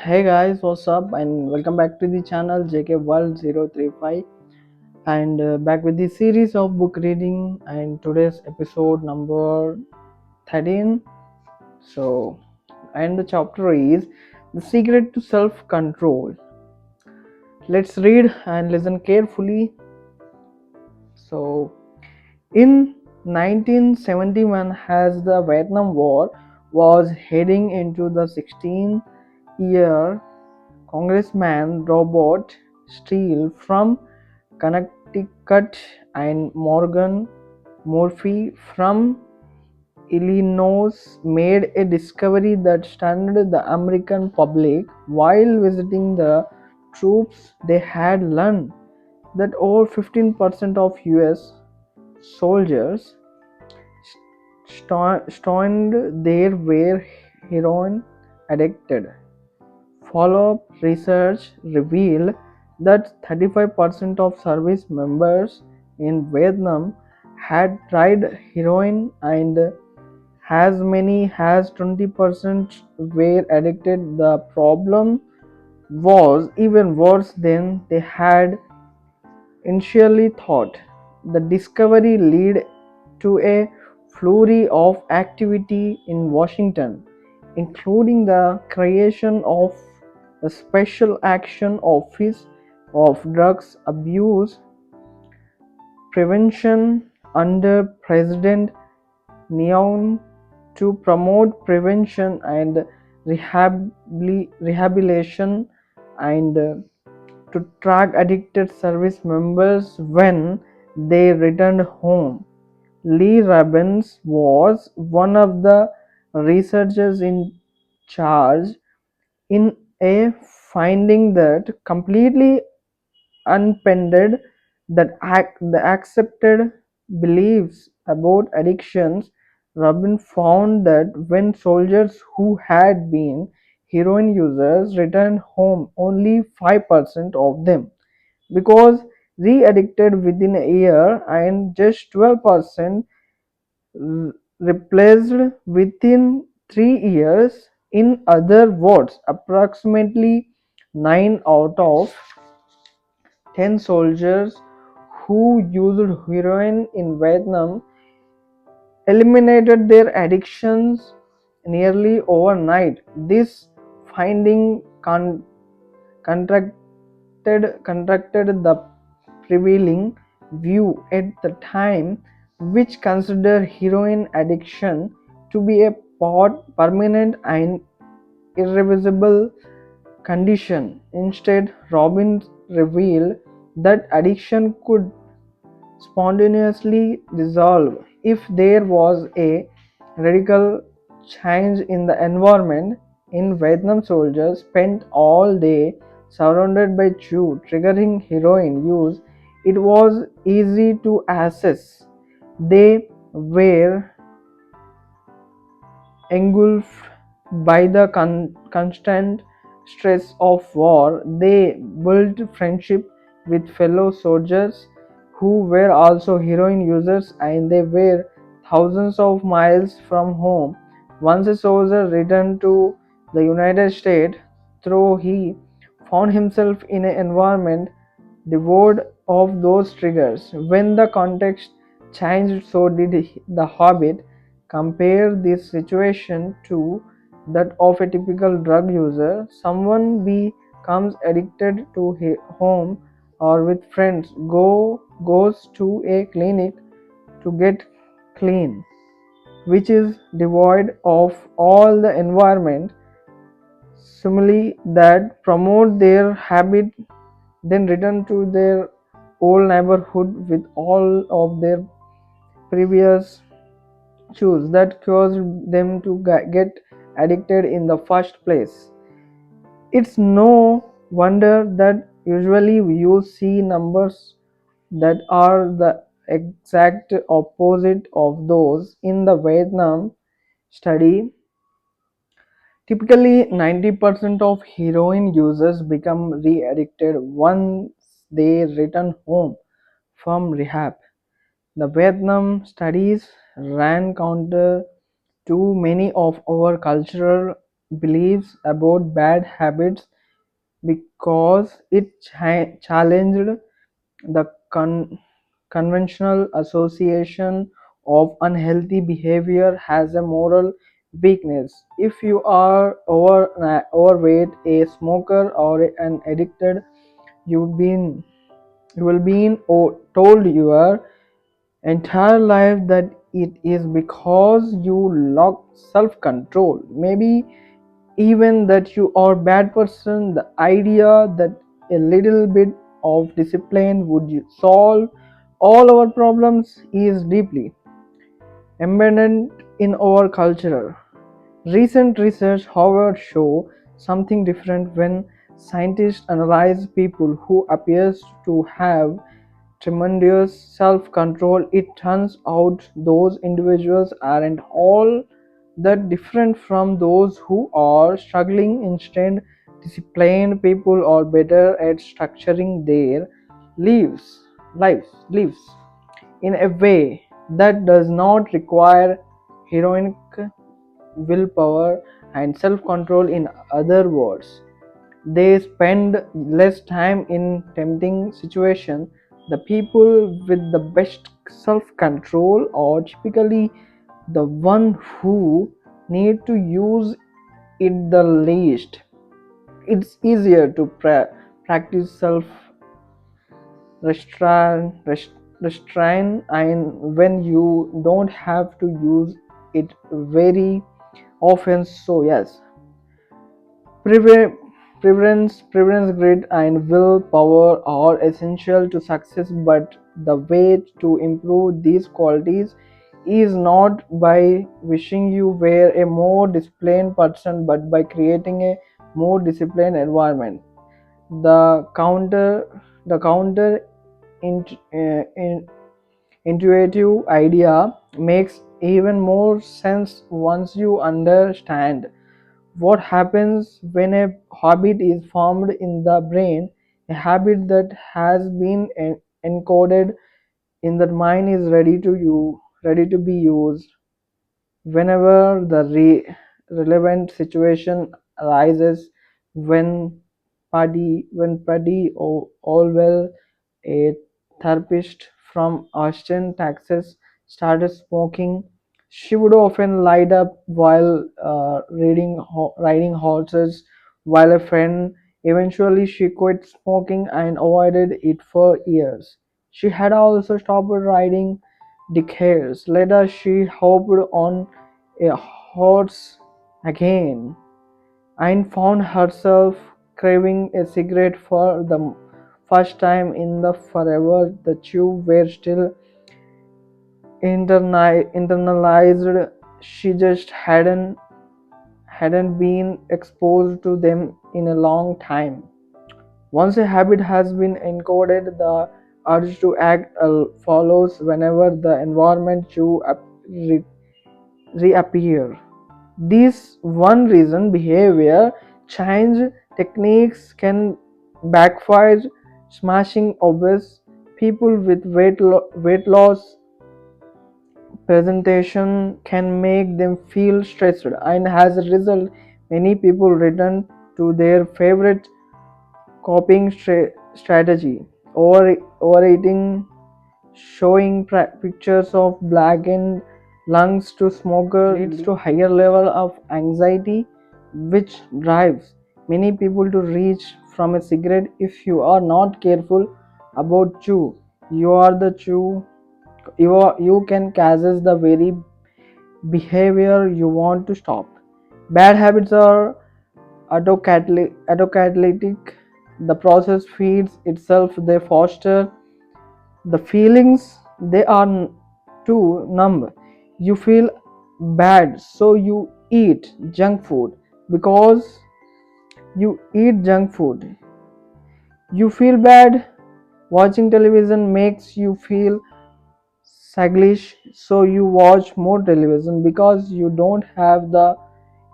Hey guys, what's up? And welcome back to the channel JKWorld035 and back with the series of book reading and today's episode number 13. So, and the chapter is The Secret to Self Control. Let's read and listen carefully. So, in 1971, as the Vietnam War was heading into the 16th year, Congressman Robert Steele from Connecticut and Morgan Murphy from Illinois made a discovery that stunned the American public. While visiting the troops, they had learned that over 15% of US soldiers stationed there were heroin addicted. Follow-up research revealed that 35% of service members in Vietnam had tried heroin and as many as 20% were addicted. The problem was even worse than they had initially thought. The discovery led to a flurry of activity in Washington, including the creation of the Special Action Office of Drugs Abuse Prevention under President Nixon to promote prevention and rehabilitation and to track addicted service members when they returned home. Lee Robbins was one of the researchers in charge in a finding that completely unpended that the accepted beliefs about addictions. Robin found that when soldiers who had been heroin users returned home, only 5% of them because re-addicted within a year and just 12% replaced within 3 years. In other words, approximately 9 out of 10 soldiers who used heroin in Vietnam eliminated their addictions nearly overnight. This finding contracted the prevailing view at the time, which considered heroin addiction to be a permanent and irreversible condition. Instead, Robbins revealed that addiction could spontaneously dissolve if there was a radical change in the environment. In Vietnam, soldiers spent all day surrounded by chew, triggering heroin use. It was easy to assess. They were engulfed by the constant stress of war. They built friendship with fellow soldiers who were also heroin users, and they were thousands of miles from home. Once a soldier returned to the United States, though he found himself in an environment devoid of those triggers. When the context changed, so did the habit. Compare this situation to that of a typical drug user. Someone becomes addicted to home or with friends, goes to a clinic to get clean, which is devoid of all the environment stimuli that promote their habit, then return to their old neighborhood with all of their previous choose that caused them to get addicted in the first place. It's no wonder that usually you see numbers that are the exact opposite of those in the Vietnam study. Typically, 90% of heroin users become re-addicted once they return home from rehab. The Vietnam studies ran counter to many of our cultural beliefs about bad habits because it challenged the conventional association of unhealthy behavior has a moral weakness. If you are overweight, a smoker, or an addicted, you've been you will be told your entire life that it is because you lack self-control. Maybe even that you are bad person. The idea that a little bit of discipline would solve all our problems is deeply embedded in our culture. Recent research, however, show something different. When scientists analyze people who appears to have tremendous self-control, it turns out those individuals aren't all that different from those who are struggling. Instead, disciplined people are better at structuring their lives in a way that does not require heroic willpower and self-control. In other words, they spend less time in tempting situations. The people with the best self-control are typically the one who need to use it the least. It's easier to practice self restraint and when you don't have to use it very often. So yes, Preve- preference, grit, and willpower are essential to success, but the way to improve these qualities is not by wishing you were a more disciplined person, but by creating a more disciplined environment. The counter intuitive idea makes even more sense once you understand what happens when a habit is formed in the brain. A habit that has been encoded in the mind is ready to be used whenever the relevant situation arises. When Allwell, a therapist from Austin, Texas, started smoking, she would often light up while riding horses. While a friend, eventually she quit smoking and avoided it for years. She had also stopped riding decades later. She hopped on a horse again and found herself craving a cigarette for the first time in the forever. The two were still internalized. She just hadn't been exposed to them in a long time. Once a habit has been encoded, the urge to act follows whenever the environment to reappear. This one reason behavior change techniques can backfire. Smashing obese people with weight loss presentation can make them feel stressed, and as a result, many people return to their favorite coping strategy. Overeating, showing pictures of blackened lungs to smoker leads to higher level of anxiety, which drives many people to reach from a cigarette. If you are not careful about chew, you are the chew. You can causes the very behavior you want to stop. Bad habits are autocatalytic. The process feeds itself. They foster the feelings. They are too numb. You feel bad, so you eat junk food. Because you eat junk food, you feel bad. Watching television makes you feel sluggish, so you watch more television. Because you don't have the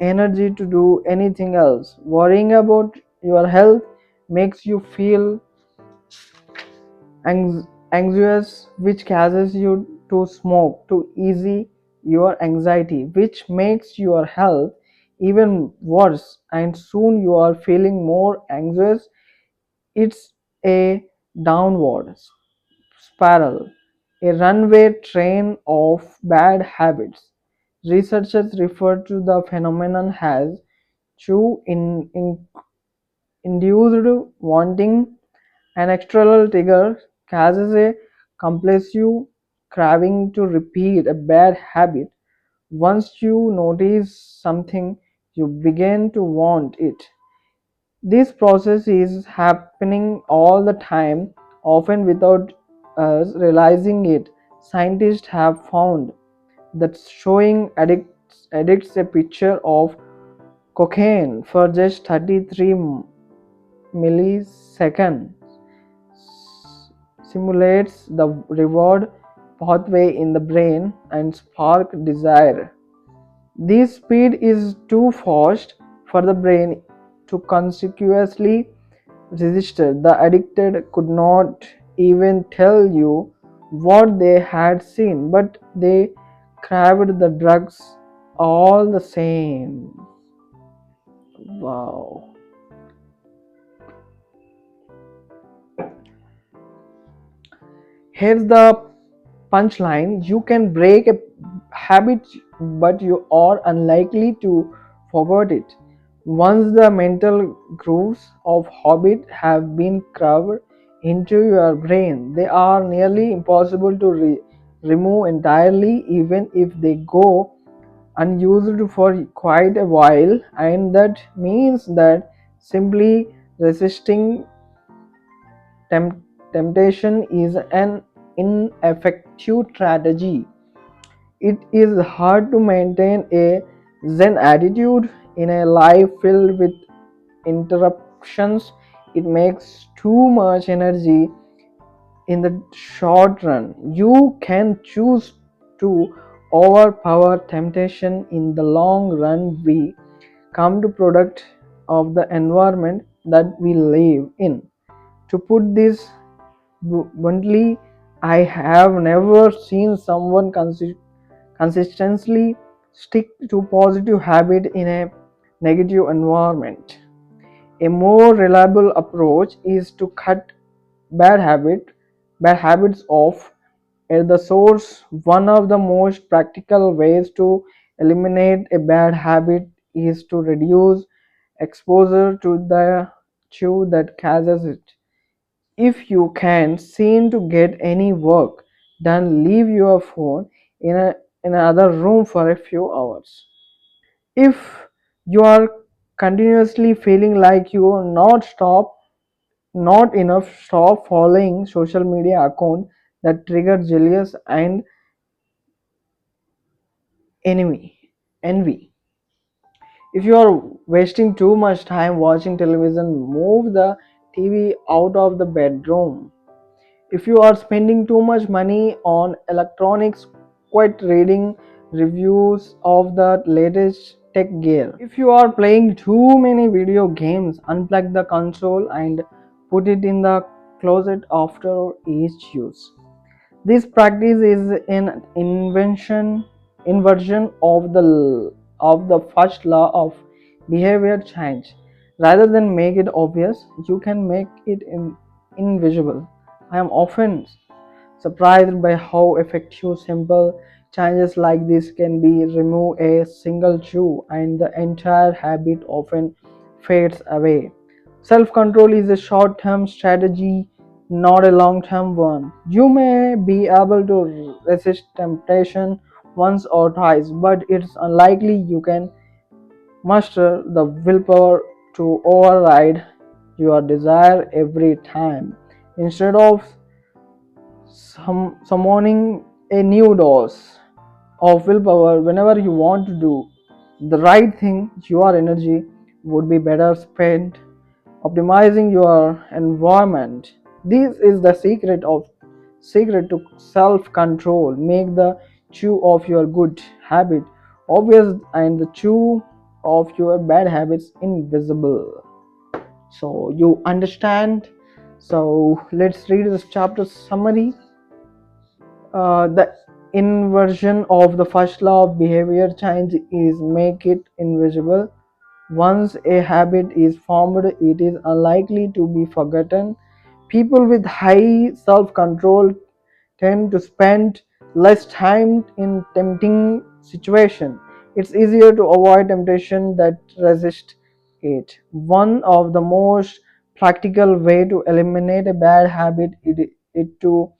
energy to do anything else. Worrying about your health makes you feel anxious, which causes you to smoke to ease your anxiety, which makes your health even worse, and soon you are feeling more anxious. It's a downward spiral, a runaway train of bad habits. Researchers refer to the phenomenon as induced wanting. An external trigger causes a compulsive craving to repeat a bad habit. Once you notice something, you begin to want it. This process is happening all the time, often without us realizing it. Scientists have found that showing addicts a picture of cocaine for just 33 milliseconds simulates the reward pathway in the brain and spark desire. This speed is too fast for the brain to consequently resist. The addicted could not even tell you what they had seen, but they craved the drugs all the same. Wow. Here's the punchline: you can break a habit, but you are unlikely to forget it. Once the mental grooves of habit have been carved into your brain, they are nearly impossible to remove entirely, even if they go unused for quite a while. And that means that simply resisting temptation is an ineffective strategy. It is hard to maintain a Zen attitude in a life filled with interruptions. It makes too much energy in the short run. You can choose to overpower temptation in the long run. We come to product of the environment that we live in. To put this bluntly, I have never seen someone consistently stick to positive habit in a negative environment. A more reliable approach is to cut bad habit bad habits off at the source. One of the most practical ways to eliminate a bad habit is to reduce exposure to the chew that causes it. If you can't seem to get any work done, leave your phone in another room for a few hours. If you are continuously feeling like you are not enough, stop following social media accounts that trigger jealous and envy. If you are wasting too much time watching television, move the TV out of the bedroom. If you are spending too much money on electronics, quit reading reviews of the latest tech gear. If you are playing too many video games, unplug the console and put it in the closet after each use. This practice is an inversion of the first law of behavior change. Rather than make it obvious, you can make it invisible. I am often surprised by how effective simple changes like this can be. Remove a single chew and the entire habit often fades away. Self control is a short term strategy, not a long term one. You may be able to resist temptation once or twice, but it's unlikely you can muster the willpower to override your desire every time. Instead of summoning a new dose of willpower whenever you want to do the right thing, your energy would be better spent optimizing your environment. This is the secret to self-control. Make the chew of your good habit obvious and the chew of your bad habits invisible. So you understand. So let's read this chapter summary. The inversion of the first law of behavior change is make it invisible. Once a habit is formed, it is unlikely to be forgotten. People with high self control tend to spend less time in tempting situation. It's easier to avoid temptation than resist it. One of the most practical way to eliminate a bad habit is to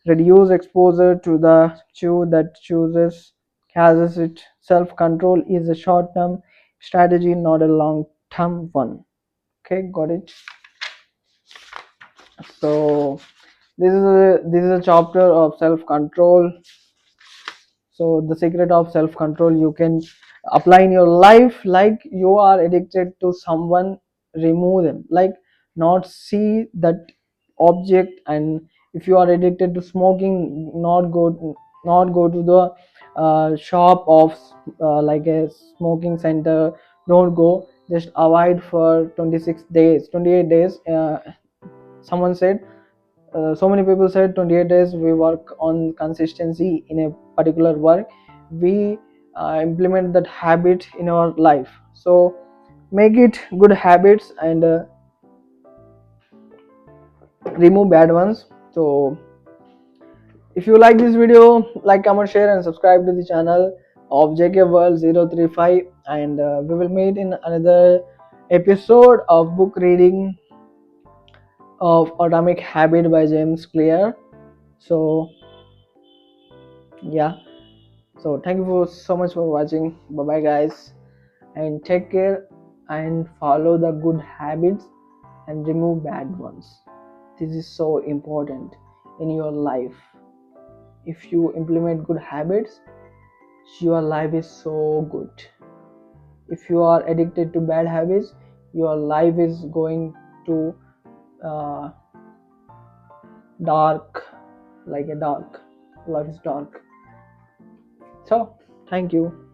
reduce exposure to the chew that chooses causes it. Self-control is a short-term strategy, not a long-term one. Okay, got it. So this is a chapter of self-control. So the secret of self-control you can apply in your life. Like you are addicted to someone, remove them. Like not see that object. And if you are addicted to smoking, not go to the shop of like a smoking center. Don't go, just avoid for 26 days, 28 days. Someone said, so many people said 28 days we work on consistency in a particular work. We implement that habit in our life. So make it good habits and remove bad ones. So if you like this video, like, comment, share and subscribe to the channel of JKWorld035, and we will meet in another episode of book reading of Atomic Habit by James Clear. So yeah, so thank you for so much for watching. Bye bye guys, and take care and follow the good habits and remove bad ones. This is so important in your life. If you implement good habits, your life is so good. If you are addicted to bad habits, your life is going to uh, dark, like a dark life is dark. So thank you.